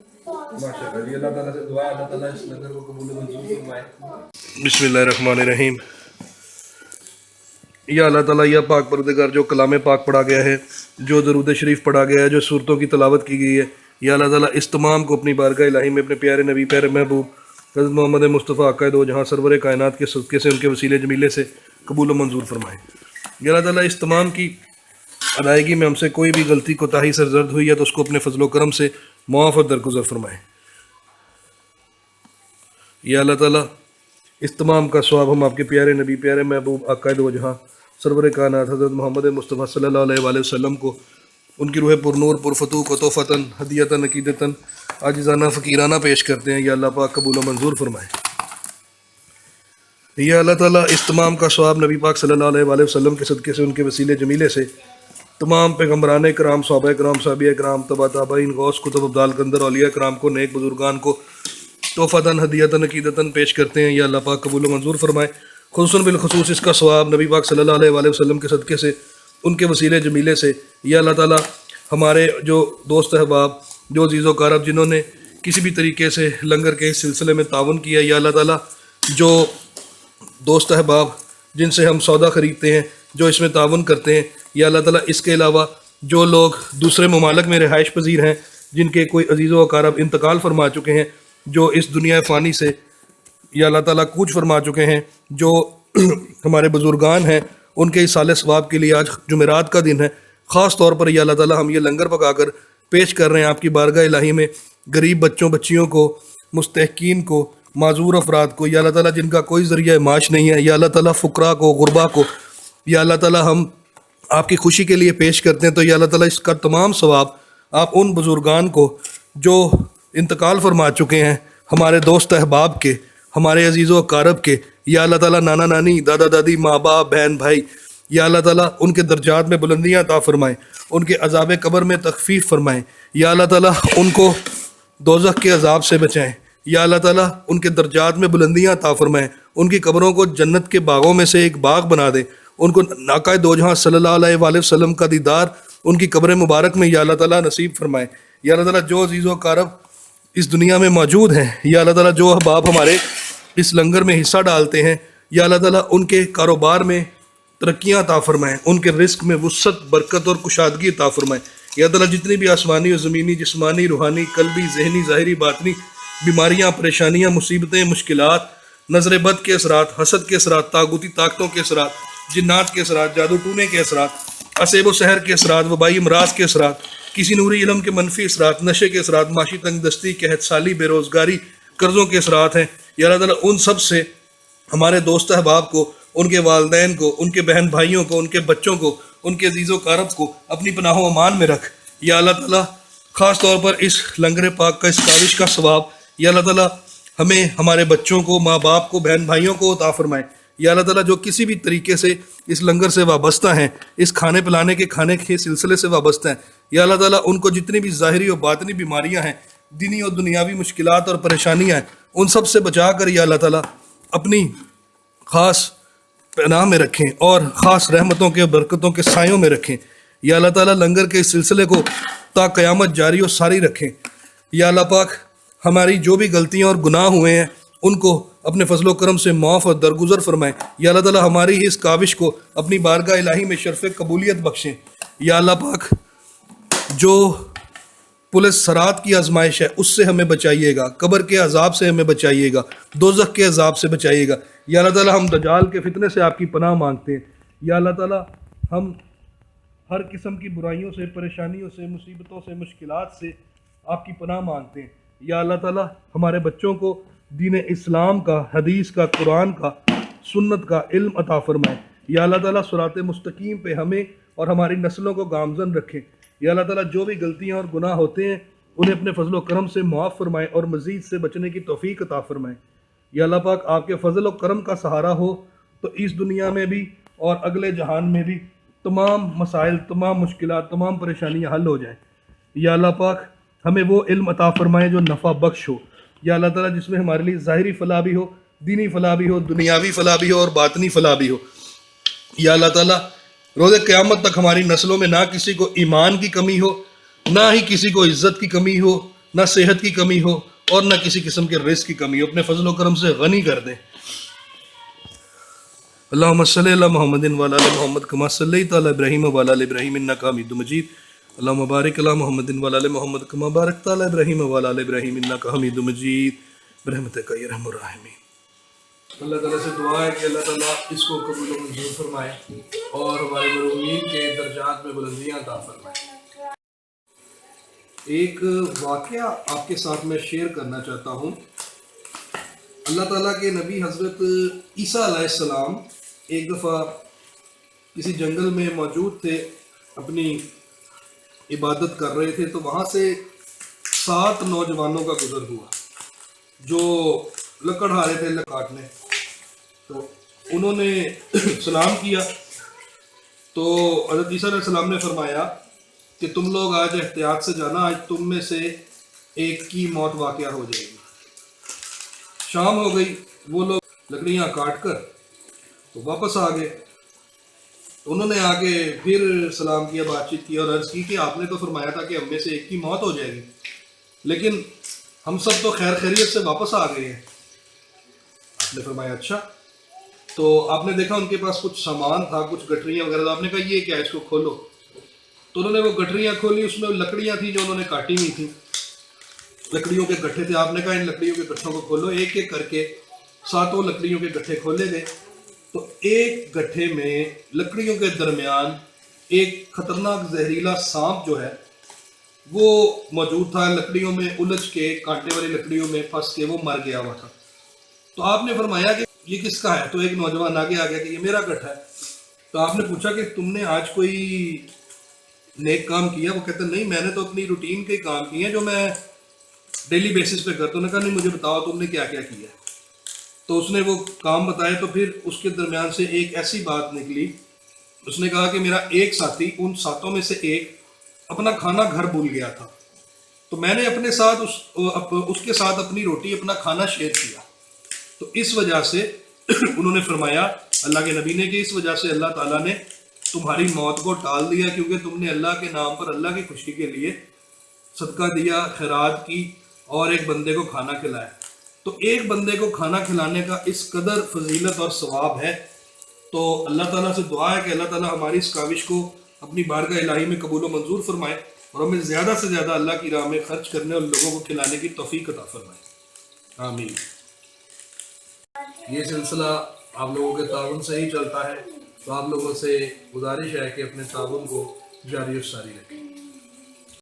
माशाअल्लाह जी, अल्लाह ताला से दुआ है अल्लाह ताला इस लंगर को कबूल मंजूर फरमाए। बिस्मिल्लाहिर्रहमानिर्रहीम। या अल्लाह ताला या पाक परवरदिगार, जो कलाम पाक पढ़ा गया है, जो दरूद शरीफ पढ़ा गया है, जो सूरतों की तलावत की गई है, या अल्लाह ताला इस तमाम को अपनी बारगाह इलाही में अपने प्यारे नबी प्यारे महबूब हज़रत मोहम्मद मुस्तफ़ा आक़ाए दो जहाँ सरवर कायनात के सदक़े से उनके वसीले जमीले से कबूल मंजूर फरमाए। या अल्लाह ताला इस तमाम की अदायगी में हमसे कोई भी गलती कोताही सरजर्द हुई है तो उसको अपने फजलो करम से मुआफ़ और दरगुज़र फरमाए। या अल्लाह ताला इस तमाम का सवाब हम आपके प्यारे नबी प्यारे महबूब आक़ाए दो जहाँ सरवर कायनात हज़रत मोहम्मद मुस्तफ़ा सल्लल्लाहु अलैहि वसल्लम को उनकी रूह पुरनूर पुरफतू को तोहफ़तन हदियतन अक़ीदतन आजिज़ाना फ़कीराना पेश करते हैं। या अल्लाह पाक कबूल मंजूर फरमाए। या अल्लाह ताला इस तमाम का सवाब नबी पाक सल्लल्लाहु अलैहि वसल्लम के सदक़े से उनके वसीले जमीले से तमाम पैगम्बरान कराम सहाबा कराम साहबिया कराम तबा ताबईन गौस कुतुब अब्दाल कंदर औलिया कराम को नेक बुजुर्गान को तोहफ़तन हदियतन अक़ीदतन पेश करते हैं। या अल्लाह पाक कबूल मंजूर फरमाए। खुसूसन बिलखुसूस इसका सवाब नबी पाक सल्लल्लाहु अलैहि वसल्लम के सदक़े से उनके वसीले जमीले से या अल्लाह ताला हमारे जो दोस्त अहबाब जो अज़ीज़ व कारब जिन्होंने किसी भी तरीके से लंगर के इस सिलसिले में ताउन किया, या अल्लाह ताला जो दोस्त अहबाब जिनसे हम सौदा ख़रीदते हैं जो इसमें ताउन करते हैं, या अल्लाह ताला इसके अलावा जो लोग दूसरे ममालिक में रिहाइश पजीर हैं जिनके कोई अज़ीज़ व कारब इंतकाल फरमा चुके हैं, जो इस दुनिया फ़ानी से या अल्लाह ताला कूच फरमा चुके हैं, जो हमारे बुजुर्गान हैं उनके इस साले सवाब के लिए आज जुमेरात का दिन है। ख़ास तौर पर या अल्लाह ताला हम ये लंगर पकाकर पेश कर रहे हैं आपकी बारगाह इलाही में गरीब बच्चों बच्चियों को, मुस्तहकीन को, माजूर अफराद को, या अल्लाह ताला जिनका कोई ज़रिया माश नहीं है, या अल्लाह ताला फ़ुकरा को, गुरबा को, या अल्लाह ताला हम आपकी खुशी के लिए पेश करते हैं। तो या अल्लाह ताला इसका तमाम सवाब आप उन बुजुर्गान को जो इंतकाल फरमा चुके हैं, हमारे दोस्त अहबाब के, हमारे अजीज़ व कारब के, या अल्लाह ताला नाना नानी दादा दादी माँ बाप बहन भाई, या अल्लाह ताला उनके दर्जात में बुलंदियाँ अता फरमाएँ, उनके अज़ाब कब्र में तखफ़ीफ़ फरमाएँ, या अल्लाह ताला उनको दोज़ख के अज़ाब से बचाएँ, या अल्लाह ताला उनके दर्जात में बुलंदियाँ अता फरमाएँ, उनकी कब्रों को जन्नत के बागों में से एक बाग बना दे, उनको नाक़ाए दो जहाँ सल्लल्लाहु अलैहि वसल्लम का दीदार उनकी कब्र मुबारक में या अल्लाह ताला नसीब फरमाए। या अल्लाह ताला जो अज़ीज़ व कारब इस दुनिया में मौजूद हैं, या अल्लाह ताला जो अहबाब हमारे इस लंगर में हिस्सा डालते हैं, या अल्लाह ताला उनके कारोबार में तरक्कियाँ अता फरमाएँ, उनके रिस्क में वुसअत बरकत और कुशादगी अता फरमाएँ। या अल्लाह ताला जितनी भी आसमानी और ज़मीनी जिस्मानी रूहानी कल्बी ज़हनी ज़ाहिरी बातनी बीमारियाँ परेशानियाँ मुसीबतें मुश्किलात नज़र बद के असरात हसद के असरात तागूती ताकतों के असरात जिन्नात के असरात जादू टूने के असरात असेब व सहर के असरात वबाई अमराज के असरात किसी नूरी इल्म के मनफी असरात नशे के असरात माशी तंगदस्ती कहत साली बेरोज़गारी कर्ज़ों के असरात हैं। या अल्लाह ताला उन सब से हमारे दोस्त अहबाब को, उनके वालदैन को, उनके बहन भाइयों को, उनके बच्चों को, उनके अजीज़ व कारब को अपनी पनाह व अमान में रख। या अल्लाह ताला ख़ास तौर पर इस लंगर पाक का इस काविश का सवाब या अल्लाह ताला हमें हमारे बच्चों को, माँ बाप को, बहन भाइयों को अता फरमाए। या अल्लाह ताला जो किसी भी तरीके से इस लंगर से वाबस्ता हैं, इस खाने पिलाने के खाने के सिलसिले से वाबस्ता हैं, या अल्लाह ताला उनको जितनी भी ज़ाहिरी और बातनी बीमारियां हैं, दीनी और दुनियावी मुश्किलात और परेशानियां हैं, उन सब से बचा कर या अल्लाह ताला अपनी ख़ास पनाह में रखें और ख़ास रहमतों के बरकतों के सायों में रखें। या अल्लाह ताला लंगर के इस सिलसिले को ता क़यामत जारी और सारी रखें। या अल्लाह पाक हमारी जो भी गलतियाँ और गुनाह हुए हैं उनको अपने फजलो करम से माफ़ और दरगुजर फरमाएँ। या अल्लाह ताला हमारी इस काविश को अपनी बारगाह इलाही में शर्फ़ कबूलियत बख्शें। या अल्लाह पाक जो पुलिस सरात की आजमाइश है उससे हमें बचाइएगा, कब्र के अजाब से हमें बचाइएगा, दोज़ख के अजाब से बचाइएगा। या अल्लाह ताला हम दजाल के फितने से आपकी पनाह मांगते हैं। या अल्लाह ताला हम हर किस्म की बुराइयों से, परेशानियों से, मुसीबतों से, मुश्किलात से आपकी पनाह मांगते हैं। या अल्लाह ताला हमारे बच्चों को दीन इस्लाम का, हदीस का, कुरान का, सुन्नत का इल्म अता फरमाए। या अल्लाह ताला सिरात मुस्तकीम पे हमें और हमारी नस्लों को गामजन रखें। या अल्लाह ताला जो भी गलतियाँ और गुनाह होते हैं उन्हें अपने फजलो करम से मुआफ़ फरमाए और मज़ीद से बचने की तौफ़ीक अता फरमाए। या अल्लाह पाक आपके फजल और करम का सहारा हो तो इस दुनिया में भी और अगले जहान में भी तमाम मसाइल, तमाम मुश्किलात, तमाम परेशानियाँ हल हो जाएँ। या अल्लाह पाक हमें वो इल्म अता फरमाए जो नफ़ा बख्श हो। या अल्लाह ताला जिसमें हमारे लिए ज़ाहिरी फ़लाह भी हो, दीनी फ़लाह भी हो, दुनियावी फ़लाह भी हो और बातनी फ़लाह भी हो। या अल्लाह ताला रोज़े क़यामत तक हमारी नस्लों में ना किसी को ईमान की कमी हो, ना ही किसी को इज़्ज़त की कमी हो, نہ صحت کی کمی ہو اور نہ کسی قسم کے رزق کی کمی ہو، اپنے فضل و کرم سے غنی کر دیں۔ اللہم صلی علی محمد وعلی آل محمد کما صلیت علی ابراہیم وعلی آل ابراہیم انک حمید مجید۔ اللہم بارک علی محمد وعلی آل محمد کما بارکت علی ابراہیم وعلی آل ابراہیم انک حمید مجید برحمتک یا ارحم الراحمین۔ اللہ تعالیٰ سے دعا ہے کہ اللہ تعالیٰ اس کو قبول و منظور فرمائے اور ہمارے مرحومین کے درجات میں بلندیاں عطا فرمائے۔ ایک واقعہ آپ کے ساتھ میں شیئر کرنا چاہتا ہوں۔ اللہ تعالیٰ کے نبی حضرت عیسیٰ علیہ السلام ایک دفعہ کسی جنگل میں موجود تھے، اپنی عبادت کر رہے تھے، تو وہاں سے 7 نوجوانوں کا گزر ہوا جو لکڑ ہارے تھے کاٹنے۔ تو انہوں نے سلام کیا تو حضرت عیسیٰ علیہ السلام نے فرمایا کہ تم لوگ آج احتیاط سے جانا، آج تم میں سے ایک کی موت واقعہ ہو جائے گی۔ شام ہو گئی، وہ لوگ لکڑیاں کاٹ کر تو واپس آ گئے۔ انہوں نے آ کے پھر سلام کیا، بات چیت کی اور عرض کی کہ آپ نے تو فرمایا تھا کہ ہم میں سے ایک کی موت ہو جائے گی، لیکن ہم سب تو خیر خیریت سے واپس آ گئے ہیں۔ آپ نے فرمایا اچھا۔ تو آپ نے دیکھا ان کے پاس کچھ سامان تھا، کچھ گٹریاں وغیرہ، تو آپ نے کہا یہ کیا ہے، اس کو کھولو۔ تو انہوں نے وہ گٹریاں کھولی، اس میں لکڑیاں تھیں جو انہوں نے کاٹی ہوئی تھیں، لکڑیوں کے گٹھے تھے۔ آپ نے کہا ان لکڑیوں کے گٹھوں کو کھولو۔ ایک ایک کر کے 7 لکڑیوں کے گٹھے کھولے گئے تو ایک گٹھے میں لکڑیوں کے درمیان ایک خطرناک زہریلا سانپ جو ہے وہ موجود تھا، لکڑیوں میں الجھ کے، کانٹے والی لکڑیوں میں پھنس کے وہ مر گیا ہوا تھا۔ تو آپ نے فرمایا کہ یہ کس کا ہے؟ تو ایک نوجوان آگے آ گیا کہ یہ میرا گٹھا ہے۔ تو آپ نے پوچھا کہ تم نے آج کوئی نیک کام کیا؟ وہ کہتے ہیں نہیں، میں نے تو اپنی روٹین کے کام کیے ہیں جو میں ڈیلی بیسس پہ کرتا ہوں۔ نے کہا نہیں، مجھے بتاؤ تم نے کیا کیا کیا ہے۔ تو اس نے وہ کام بتائے، تو پھر اس کے درمیان سے ایک ایسی بات نکلی، اس نے کہا کہ میرا ایک ساتھی، ان 7 میں سے ایک، اپنا کھانا گھر بھول گیا تھا، تو میں نے اپنے ساتھ اس کے ساتھ اپنی روٹی، اپنا کھانا شیئر کیا۔ تو اس وجہ سے انہوں نے فرمایا اللہ کے نبی نے کہ اس وجہ سے اللہ تعالیٰ نے تمہاری موت کو ٹال دیا، کیونکہ تم نے اللہ کے نام پر، اللہ کی خوشی کے لیے صدقہ دیا، خیرات کی اور ایک بندے کو کھانا کھلایا۔ تو ایک بندے کو کھانا کھلانے کا اس قدر فضیلت اور ثواب ہے۔ تو اللہ تعالیٰ سے دعا ہے کہ اللہ تعالیٰ ہماری اس کاوش کو اپنی بارگاہ الہی میں قبول و منظور فرمائے اور ہمیں زیادہ سے زیادہ اللہ کی راہ میں خرچ کرنے اور لوگوں کو کھلانے کی توفیق عطا فرمائے، آمین۔ یہ سلسلہ آپ لوگوں کے تعاون سے ہی چلتا ہے، تو آپ لوگوں سے گزارش ہے کہ اپنے تعاون کو جاری و ساری رکھیں۔